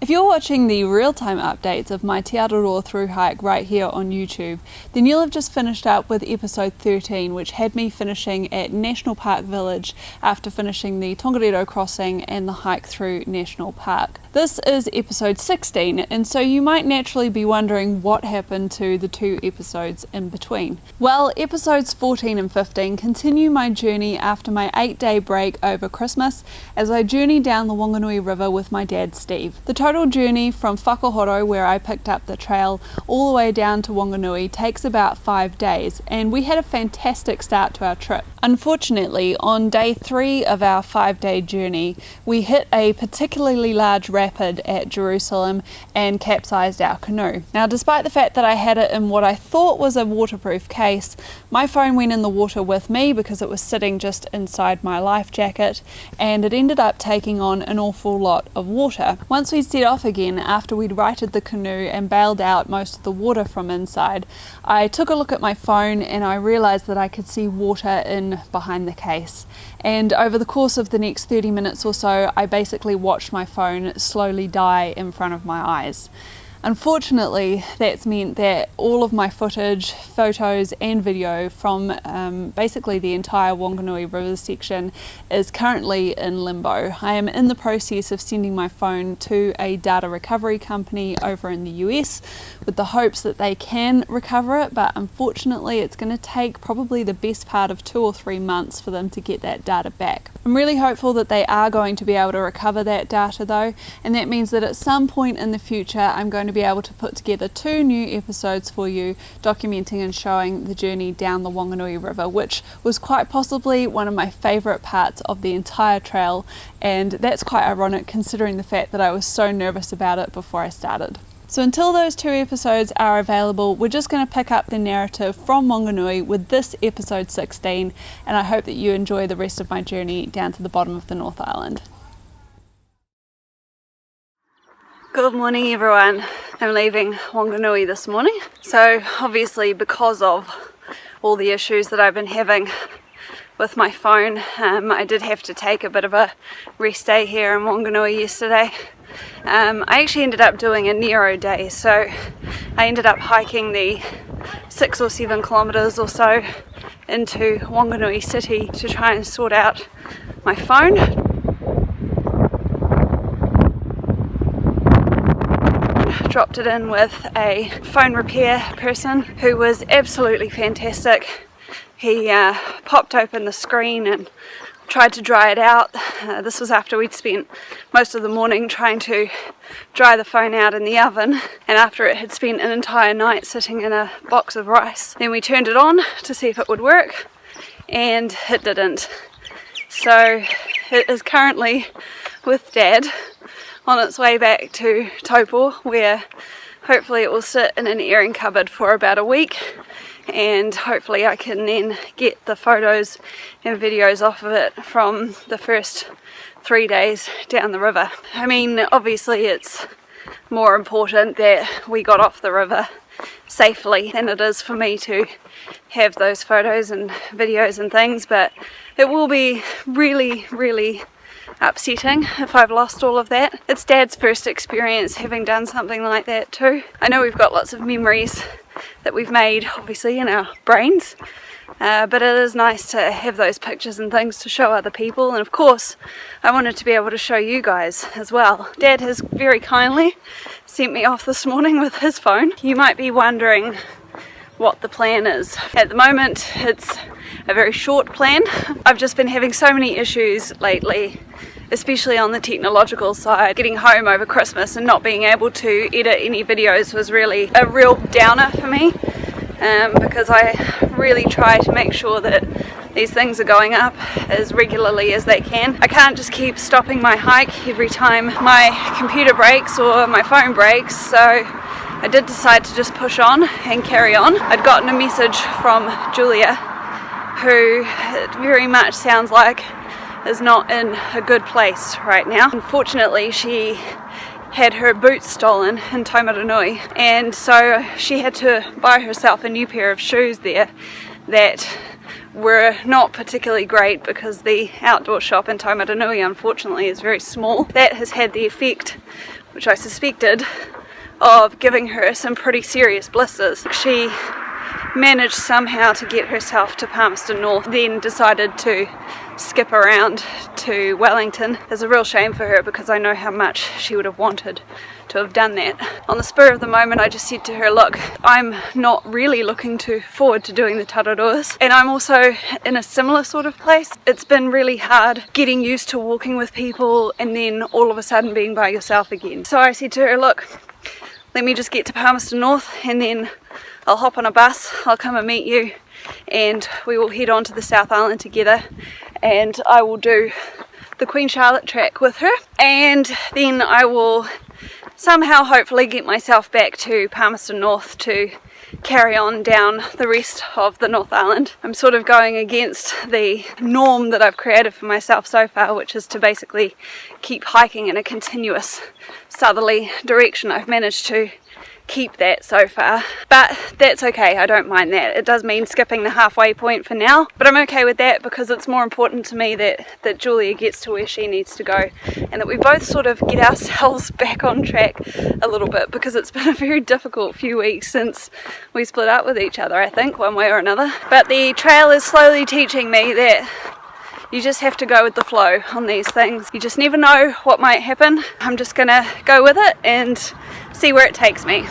If you're watching the real-time updates of my Te Araroa through hike right here on YouTube, then you'll have just finished up with episode 13, which had me finishing at National Park Village after finishing the Tongariro crossing and the hike through National Park. This is episode 16, and so you might naturally be wondering what happened to the two episodes in between. Well, episodes 14 and 15 continue my journey after my 8-day break over Christmas as I journey down the Whanganui River with my dad Steve. The total journey from Whakahoro, where I picked up the trail, all the way down to Whanganui takes about 5 days, and we had a fantastic start to our trip. Unfortunately, on day 3 of our 5-day journey, we hit a particularly large rapid at Jerusalem and capsized our canoe. Now, despite the fact that I had it in what I thought was a waterproof case, my phone went in the water with me because it was sitting just inside my life jacket, and it ended up taking on an awful lot of water. Once we set off again, after we'd righted the canoe and bailed out most of the water from inside, I took a look at my phone and I realised that I could see water in behind the case. And over the course of the next 30 minutes or so, I basically watched my phone slowly die in front of my eyes. Unfortunately, that's meant that all of my footage, photos and video from basically the entire Whanganui River section is currently in limbo. I am in the process of sending my phone to a data recovery company over in the US with the hopes that they can recover it, but unfortunately it's going to take probably the best part of 2 or 3 months for them to get that data back. I'm really hopeful that they are going to be able to recover that data though, and that means that at some point in the future I'm going to be able to put together 2 new episodes for you documenting and showing the journey down the Whanganui River, which was quite possibly one of my favourite parts of the entire trail, and that's quite ironic considering the fact that I was so nervous about it before I started. So until those 2 episodes are available, we're just going to pick up the narrative from Whanganui with this episode 16, and I hope that you enjoy the rest of my journey down to the bottom of the North Island. Good morning everyone. I'm leaving Whanganui this morning. So obviously because of all the issues that I've been having with my phone, I did have to take a bit of a rest day here in Whanganui yesterday. I actually ended up doing a Nero day, so I ended up hiking the 6 or 7 kilometres or so into Whanganui city to try and sort out my phone. Dropped it in with a phone repair person who was absolutely fantastic. He popped open the screen and tried to dry it out. This was after we'd spent most of the morning trying to dry the phone out in the oven, and after it had spent an entire night sitting in a box of rice. Then we turned it on to see if it would work, and it didn't. So it is currently with Dad on its way back to Taupo, where hopefully it will sit in an airing cupboard for about a week, and hopefully I can then get the photos and videos off of it from the first 3 days down the river. I mean, obviously it's more important that we got off the river safely than it is for me to have those photos and videos and things, but it will be really upsetting if I've lost all of that. It's Dad's first experience having done something like that too. I know we've got lots of memories that we've made obviously in our brains, but it is nice to have those pictures and things to show other people, and of course I wanted to be able to show you guys as well. Dad has very kindly sent me off this morning with his phone. You might be wondering what the plan is. At the moment it's a very short plan. I've just been having so many issues lately, especially on the technological side. Getting home over Christmas and not being able to edit any videos was really a real downer for me, because I really try to make sure that these things are going up as regularly as they can. I can't just keep stopping my hike every time my computer breaks or my phone breaks, so I did decide to just push on and carry on. I'd gotten a message from Julia, who it very much sounds like is not in a good place right now. Unfortunately, she had her boots stolen in Taumaranui, and so she had to buy herself a new pair of shoes there that were not particularly great because the outdoor shop in Taumaranui unfortunately is very small. That has had the effect, which I suspected, of giving her some pretty serious blisters. She managed somehow to get herself to Palmerston North, then decided to skip around to Wellington. It's a real shame for her because I know how much she would have wanted to have done that. On the spur of the moment, I just said to her, look, I'm not really looking forward to doing the tararuas, and I'm also in a similar sort of place. It's been really hard getting used to walking with people and then all of a sudden being by yourself again. So I said to her, look, let me just get to Palmerston North and then I'll hop on a bus, I'll come and meet you, and we will head on to the South Island together, and I will do the Queen Charlotte track with her, and then I will somehow hopefully get myself back to Palmerston North to carry on down the rest of the North Island. I'm sort of going against the norm that I've created for myself so far, which is to basically keep hiking in a continuous southerly direction. I've managed to keep that so far, but that's okay, I don't mind that. It does mean skipping the halfway point for now, but I'm okay with that because it's more important to me that Julia gets to where she needs to go, and that we both sort of get ourselves back on track a little bit, because it's been a very difficult few weeks since we split up with each other, I think, one way or another. But the trail is slowly teaching me that you just have to go with the flow on these things. You just never know what might happen. I'm just gonna go with it and see where it takes me.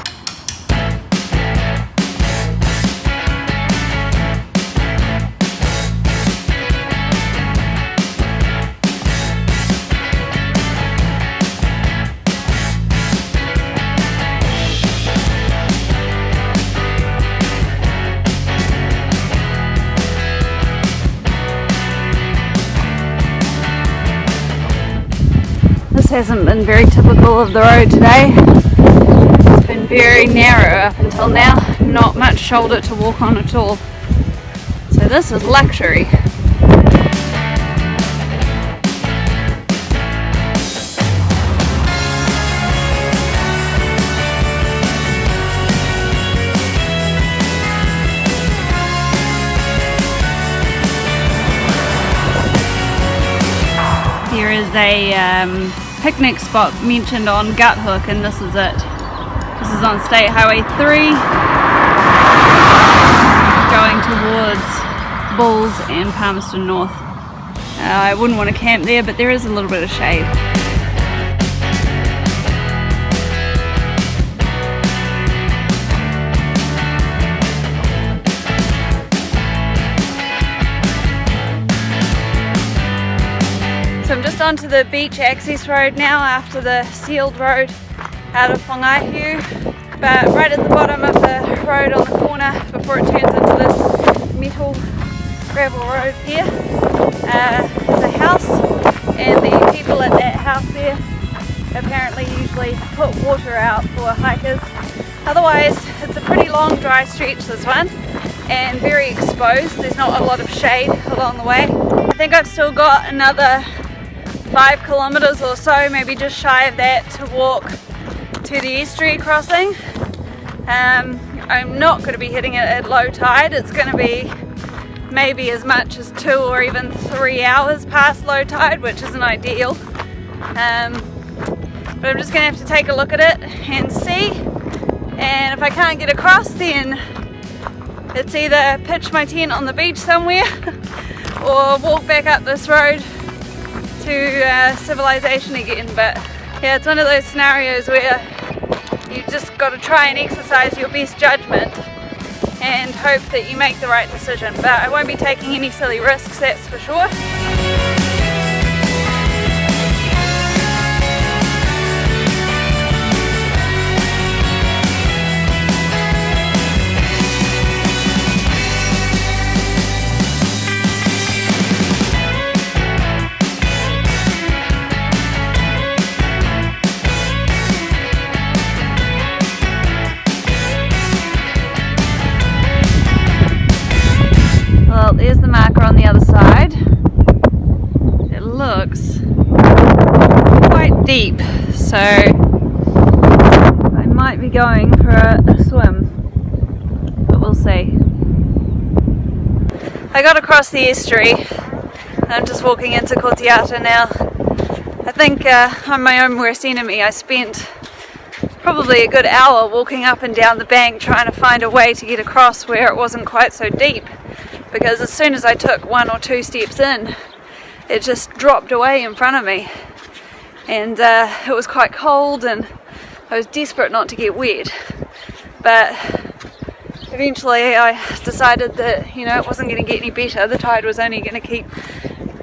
This hasn't been very typical of the road today. It's been very narrow up until now, not much shoulder to walk on at all. So this is luxury. There is a picnic spot mentioned on Gut Hook, and this is it. This is on State Highway 3, going towards Bulls and Palmerston North. I wouldn't want to camp there, but there is a little bit of shade. So I'm just onto the beach access road now after the sealed road out of Whanganui, but right at the bottom of the road on the corner before it turns into this metal gravel road here is a house, and the people at that house there apparently usually put water out for hikers. Otherwise it's a pretty long dry stretch, this one, and very exposed. There's not a lot of shade along the way. I think I've still got another 5 kilometers or so, maybe just shy of that, to walk to the estuary crossing. I'm not going to be hitting it at low tide. It's going to be maybe as much as 2 or even 3 hours past low tide, which isn't ideal. But I'm just going to have to take a look at it and see, and if I can't get across, then it's either pitch my tent on the beach somewhere or walk back up this road to civilization again. But yeah, it's one of those scenarios where you just got to try and exercise your best judgment and hope that you make the right decision. But I won't be taking any silly risks, that's for sure. Well, there's the marker on the other side. It looks quite deep, so I might be going for a swim, but we'll see. I got across the estuary. I'm just walking into Kotiata now. I think I'm my own worst enemy. I spent probably a good hour walking up and down the bank trying to find a way to get across where it wasn't quite so deep, because as soon as I took 1 or 2 steps in, it just dropped away in front of me, and it was quite cold and I was desperate not to get wet. But eventually I decided that, you know, it wasn't going to get any better. The tide was only going to keep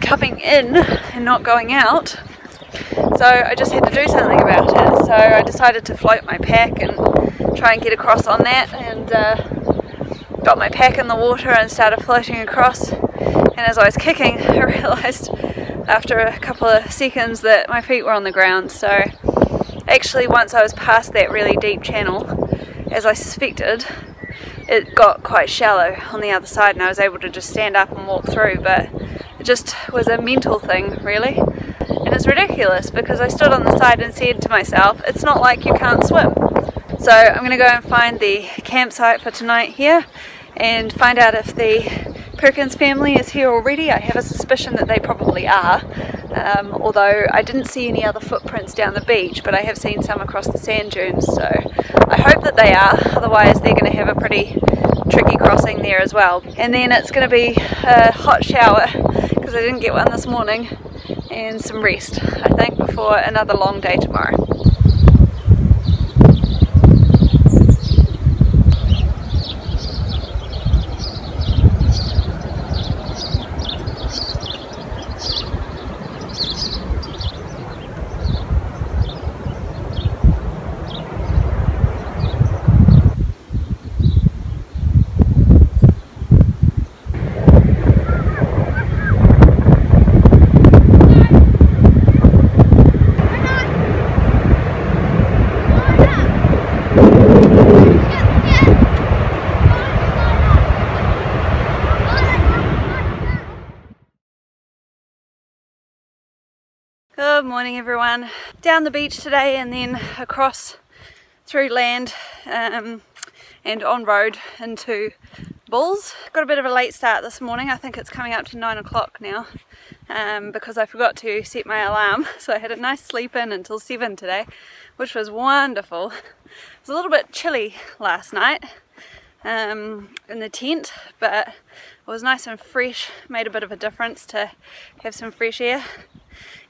coming in and not going out. So I just had to do something about it. So I decided to float my pack and try and get across on that, and got my pack in the water and started floating across. And as I was kicking, I realised after a couple of seconds that my feet were on the ground. So actually, once I was past that really deep channel, as I suspected, it got quite shallow on the other side and I was able to just stand up and walk through. But it just was a mental thing, really. And it's ridiculous because I stood on the side and said to myself, it's not like you can't swim. So I'm going to go and find the campsite for tonight here and find out if the Perkins family is here already. I have a suspicion that they probably are, although I didn't see any other footprints down the beach, but I have seen some across the sand dunes, so I hope that they are, otherwise they're going to have a pretty tricky crossing there as well. And then it's going to be a hot shower, because I didn't get one this morning, and some rest, I think, before another long day tomorrow. Good morning everyone. Down the beach today and then across through land and on road into Bulls. Got a bit of a late start this morning. I think it's coming up to 9 o'clock now because I forgot to set my alarm, so I had a nice sleep in until 7 today, which was wonderful. It was a little bit chilly last night in the tent, but it was nice and fresh. Made a bit of a difference to have some fresh air.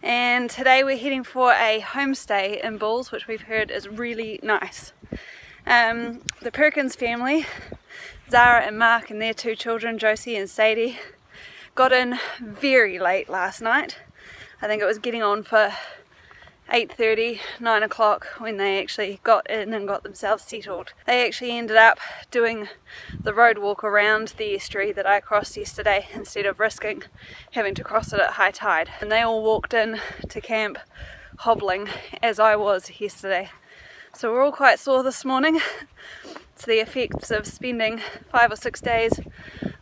And today we're heading for a homestay in Bulls, which we've heard is really nice. The Perkins family, Zara and Mark and their 2 children, Josie and Sadie, got in very late last night. I think it was getting on for 8:30, 9 o'clock when they actually got in and got themselves settled. They actually ended up doing the road walk around the estuary that I crossed yesterday instead of risking having to cross it at high tide. And they all walked in to camp hobbling, as I was yesterday. So we're all quite sore this morning. It's the effects of spending 5 or 6 days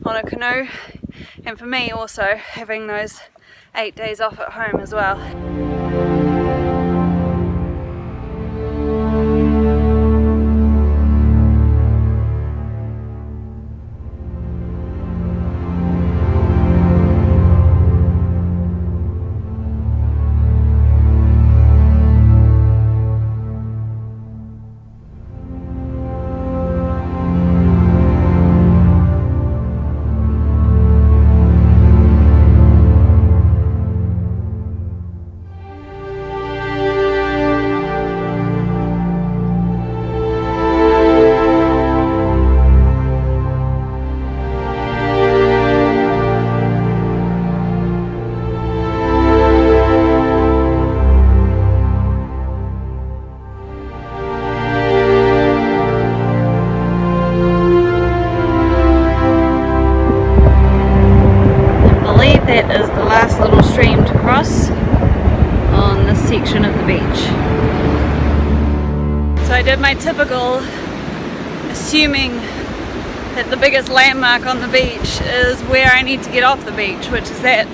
on a canoe, and for me also having those 8 days off at home as well. That is the last little stream to cross on this section of the beach. So I did my typical, assuming that the biggest landmark on the beach is where I need to get off the beach, which is that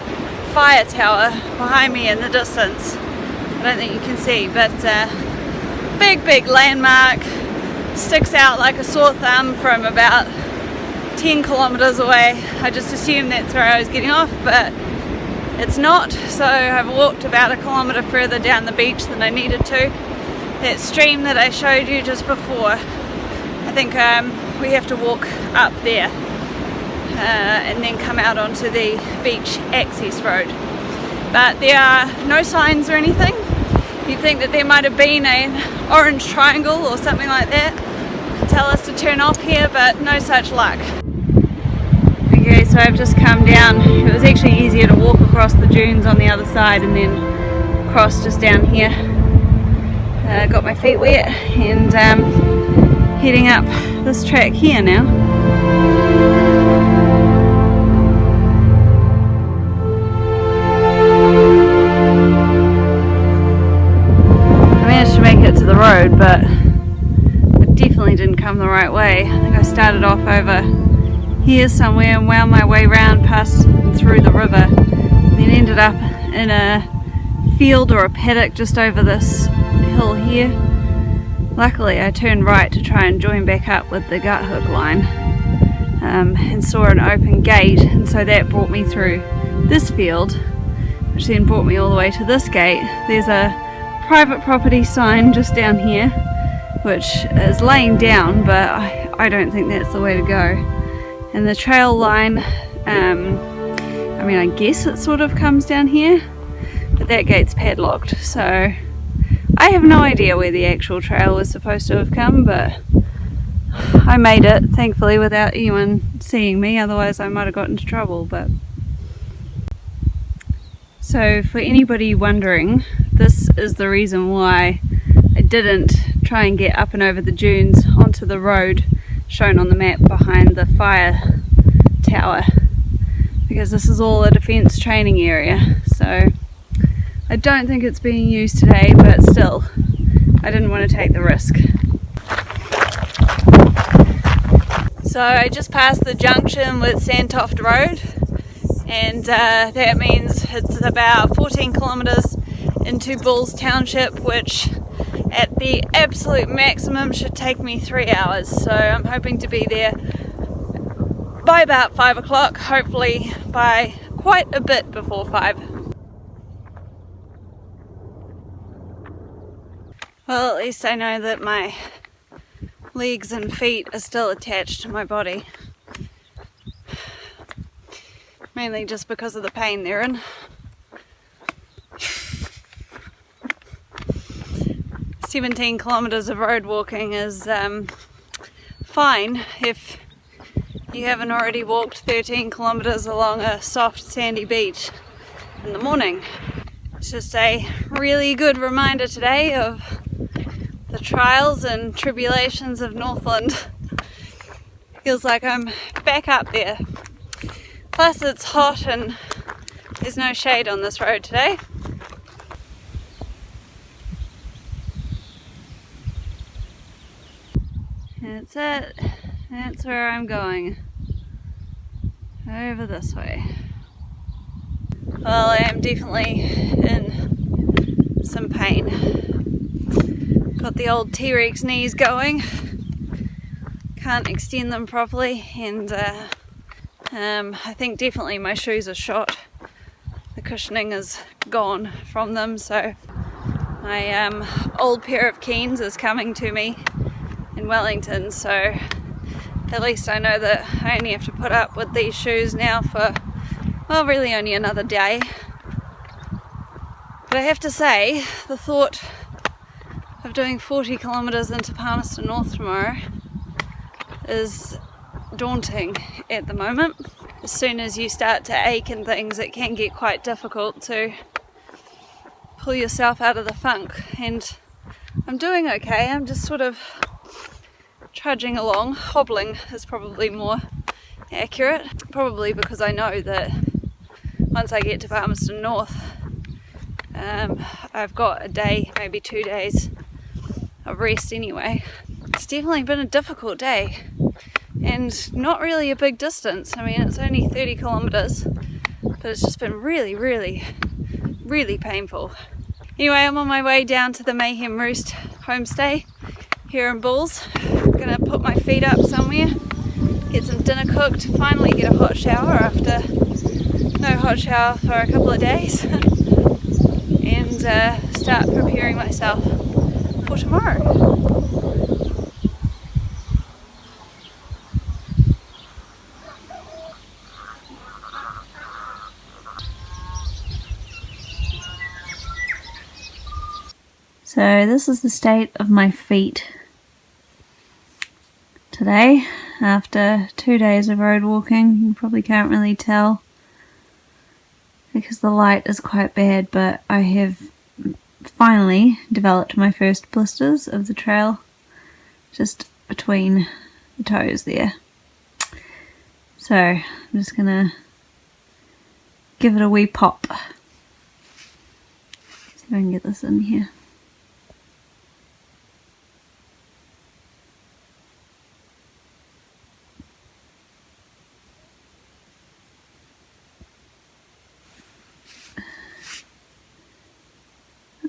fire tower behind me in the distance. I don't think you can see, but big landmark, sticks out like a sore thumb from about 10 kilometres away. I just assumed that's where I was getting off, but it's not, so I've walked about 1 kilometre further down the beach than I needed to. That stream that I showed you just before, I think we have to walk up there and then come out onto the beach access road. But there are no signs or anything. You'd think that there might have been an orange triangle or something like that to tell us to turn off here, but no such luck. Okay, so I've just come down. It was actually easier to walk across the dunes on the other side and then cross just down here. Got my feet wet and heading up this track here now. I managed to make it to the road, but I definitely didn't come the right way. I think I started off over here somewhere and wound my way round past and through the river, and then ended up in a field or a paddock just over this hill here. Luckily I turned right to try and join back up with the gut hook line and saw an open gate, and so that brought me through this field, which then brought me all the way to this gate. There's a private property sign just down here which is laying down, but I don't think that's the way to go. And the trail line, I mean, I guess it sort of comes down here, but that gate's padlocked, so I have no idea where the actual trail was supposed to have come, but I made it, thankfully, without anyone seeing me, otherwise I might have got into trouble. But so for anybody wondering, this is the reason why I didn't try and get up and over the dunes onto the road shown on the map behind the fire tower, because this is all a defence training area, so I don't think it's being used today, but still, I didn't want to take the risk. So I just passed the junction with Sandtoft Road, and that means it's about 14 kilometres into Bulls Township, which at the absolute maximum should take me 3 hours. So I'm hoping to be there by about 5 o'clock, hopefully by quite a bit before 5. Well, at least I know that my legs and feet are still attached to my body. Mainly just because of the pain they're in. 17 kilometres of road walking is fine if you haven't already walked 13 kilometres along a soft sandy beach in the morning. It's just a really good reminder today of the trials and tribulations of Northland. Feels like I'm back up there. Plus it's hot and there's no shade on this road today. That's it. That's where I'm going. Over this way. Well, I am definitely in some pain. Got the old T-Rex knees going. Can't extend them properly, and I think definitely my shoes are shot. The cushioning is gone from them, so my old pair of Keens is coming to me in Wellington, so at least I know that I only have to put up with these shoes now for, well, really only another day. But I have to say, the thought of doing 40 kilometres into Palmerston North tomorrow is daunting at the moment. As soon as you start to ache and things, it can get quite difficult to pull yourself out of the funk, and I'm doing okay. I'm just sort of trudging along. Hobbling is probably more accurate, probably because I know that once I get to Palmerston North, I've got a day, maybe 2 days of rest anyway. It's definitely been a difficult day and not really a big distance. I mean, it's only 30 kilometres, but it's just been really, really, really painful. Anyway, I'm on my way down to the Mayhem Roost homestay here in Bulls. I'm gonna put my feet up somewhere get some dinner cooked, finally get a hot shower after no hot shower for a couple of days, and start preparing myself for tomorrow. So this is the state of my feet today after 2 days of road walking. You probably can't really tell because the light is quite bad, but I have finally developed my first blisters of the trail just between the toes there. So I'm just gonna give it a wee pop. See if I can get this in here.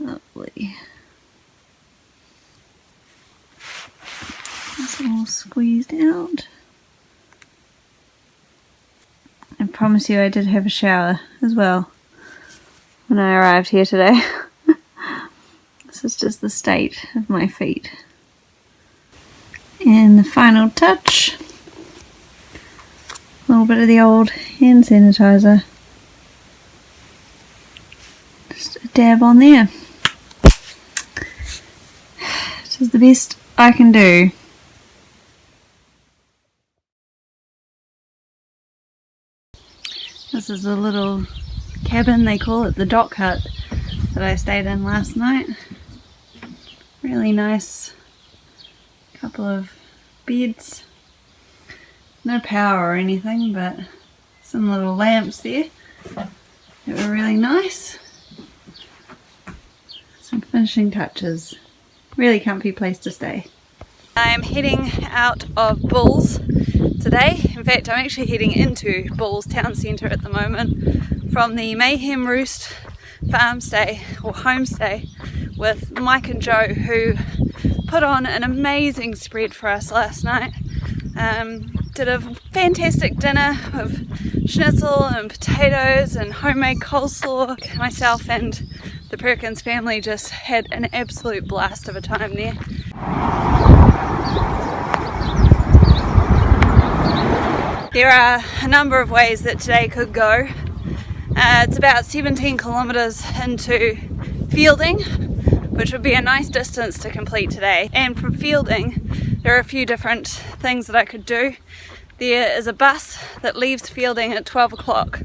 Lovely. It's all squeezed out. I promise you I did have a shower as well when I arrived here today. This is just the state of my feet. And the final touch, a little bit of the old hand sanitizer. Just a dab on there. This is the best I can do. This is a little cabin, they call it the dock hut, that I stayed in last night. Really nice couple of beds. No power or anything, but some little lamps there that were really nice. Some finishing touches. Really comfy place to stay. I'm heading out of Bulls today. In fact, I'm actually heading into Bulls town centre at the moment from the Mayhem Roost farm stay or homestay with Mike and Joe, who put on an amazing spread for us last night. Did a fantastic dinner of schnitzel and potatoes and homemade coleslaw. Myself and the Perkins family just had an absolute blast of a time there. There are a number of ways that today could go. It's about 17 kilometres into Feilding, which would be a nice distance to complete today. And from Feilding, there are a few different things that I could do. There is a bus that leaves Feilding at 12 o'clock,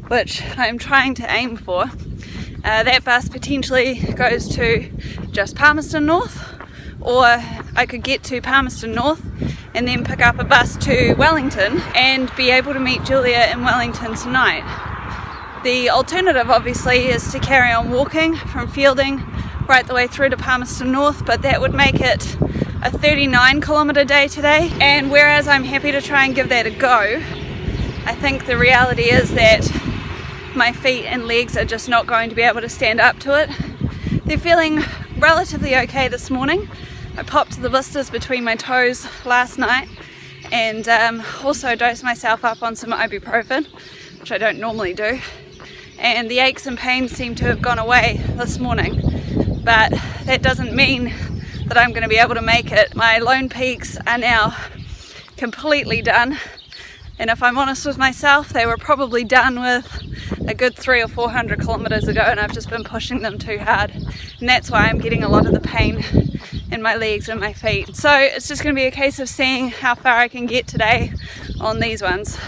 which I'm trying to aim for. That bus potentially goes to just Palmerston North, or I could get to Palmerston North and then pick up a bus to Wellington and be able to meet Julia in Wellington tonight. The alternative obviously is to carry on walking from Feilding right the way through to Palmerston North, but that would make it a 39 kilometre day today, and whereas I'm happy to try and give that a go, I think the reality is that my feet and legs are just not going to be able to stand up to it. They're feeling relatively okay this morning. I popped the blisters between my toes last night and also dosed myself up on some ibuprofen, which I don't normally do, and the aches and pains seem to have gone away this morning, but that doesn't mean that I'm going to be able to make it. My lone peaks are now completely done, and if I'm honest with myself, they were probably done with a good 300 or 400 kilometers ago, and I've just been pushing them too hard, and that's why I'm getting a lot of the pain in my legs and my feet. So it's just going to be a case of seeing how far I can get today on these ones.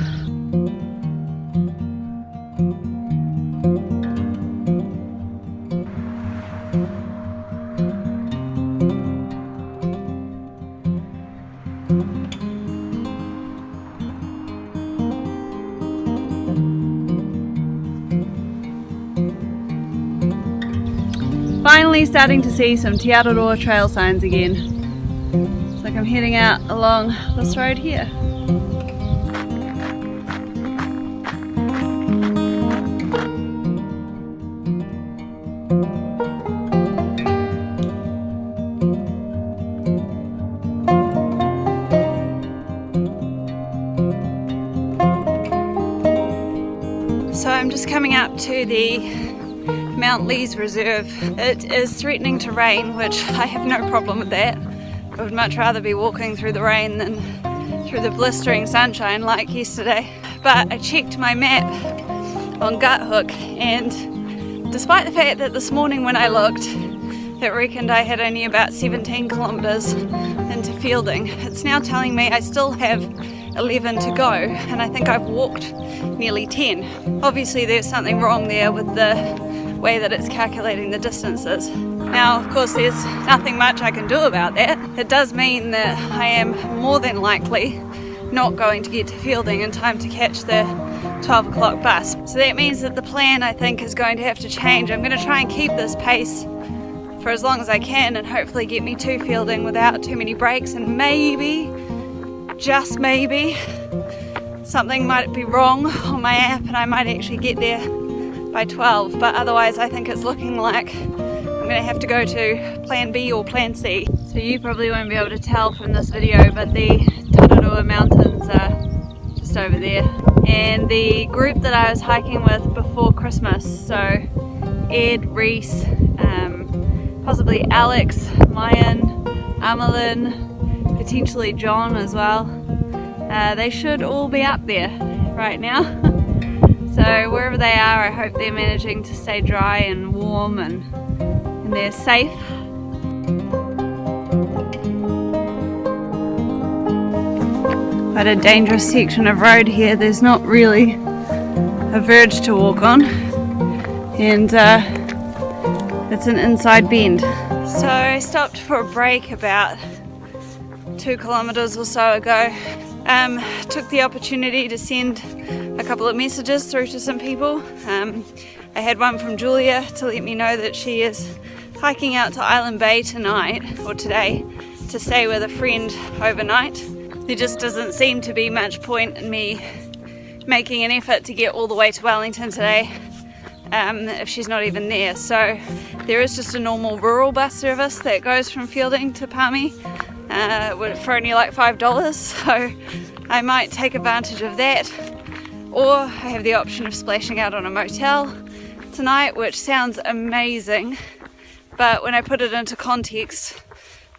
Finally starting to see some Te Araroa trail signs again. It's like I'm heading out along this road here. just coming up to the Mount Lees Reserve. It is threatening to rain, which I have no problem with that. I would much rather be walking through the rain than through the blistering sunshine like yesterday. But I checked my map on Guthook, and despite the fact that this morning when I looked, it reckoned I had only about 17 kilometres into Feilding, it's now telling me I still have 11 to go, and I think I've walked nearly 10. Obviously there's something wrong there with the way that it's calculating the distances. Now of course there's nothing much I can do about that. It does mean that I am more than likely not going to get to Feilding in time to catch the 12 o'clock bus. So that means that the plan, I think, is going to have to change. I'm going to try and keep this pace for as long as I can and hopefully get me to Feilding without too many breaks, and maybe, just maybe, something might be wrong on my app and I might actually get there by 12, but otherwise I think it's looking like I'm going to have to go to plan B or plan C. So you probably won't be able to tell from this video, but the Araroa mountains are just over there. And the group that I was hiking with before Christmas, so Ed, Reese, possibly Alex, Mayan, Amalyn, potentially John as well, they should all be up there right now. So wherever they are, I hope they're managing to stay dry and warm and they're safe. Quite a dangerous section of road here. There's not really a verge to walk on, and it's an inside bend. So I stopped for a break about 2 kilometres or so ago. Took the opportunity to send a couple of messages through to some people. I had one from Julia to let me know that she is hiking out to Island Bay tonight, or today, to stay with a friend overnight. There just doesn't seem to be much point in me making an effort to get all the way to Wellington today if she's not even there. So there is just a normal rural bus service that goes from Feilding to Palmy for only like $5, so I might take advantage of that, or I have the option of splashing out on a motel tonight, which sounds amazing, but when I put it into context,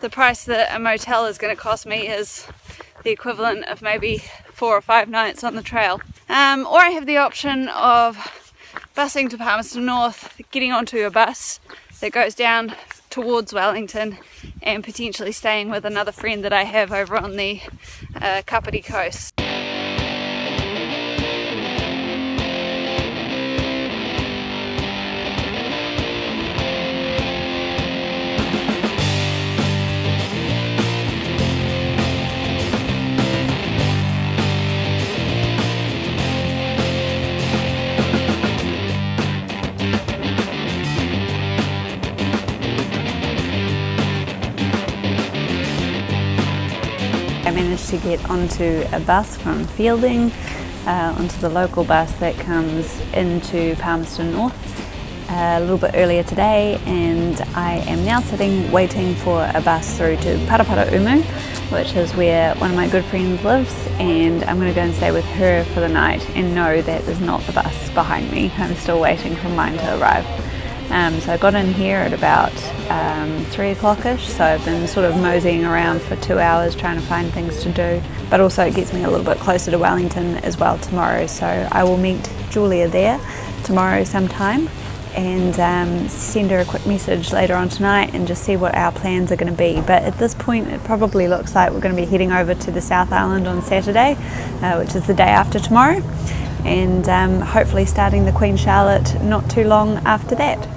the price that a motel is going to cost me is the equivalent of maybe 4 or 5 nights on the trail. Or I have the option of busing to Palmerston North, getting onto a bus that goes down towards Wellington, and potentially staying with another friend that I have over on the Kapiti coast. I managed to get onto a bus from Feilding, onto the local bus that comes into Palmerston North a little bit earlier today, and I am now sitting waiting for a bus through to Parapara-Umu, which is where one of my good friends lives, and I'm going to go and stay with her for the night, and no, that is not the bus behind me. I'm still waiting for mine to arrive. So I got in here at about 3 o'clock-ish, so I've been sort of moseying around for 2 hours trying to find things to do, but also it gets me a little bit closer to Wellington as well tomorrow, so I will meet Julia there tomorrow sometime and send her a quick message later on tonight and just see what our plans are going to be. But at this point it probably looks like we're going to be heading over to the South Island on Saturday, which is the day after tomorrow, and hopefully starting the Queen Charlotte not too long after that.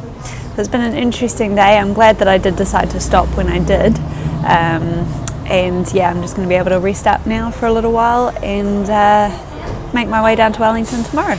It's been an interesting day. I'm glad that I did decide to stop when I did, and yeah, I'm just going to be able to rest up now for a little while and make my way down to Wellington tomorrow.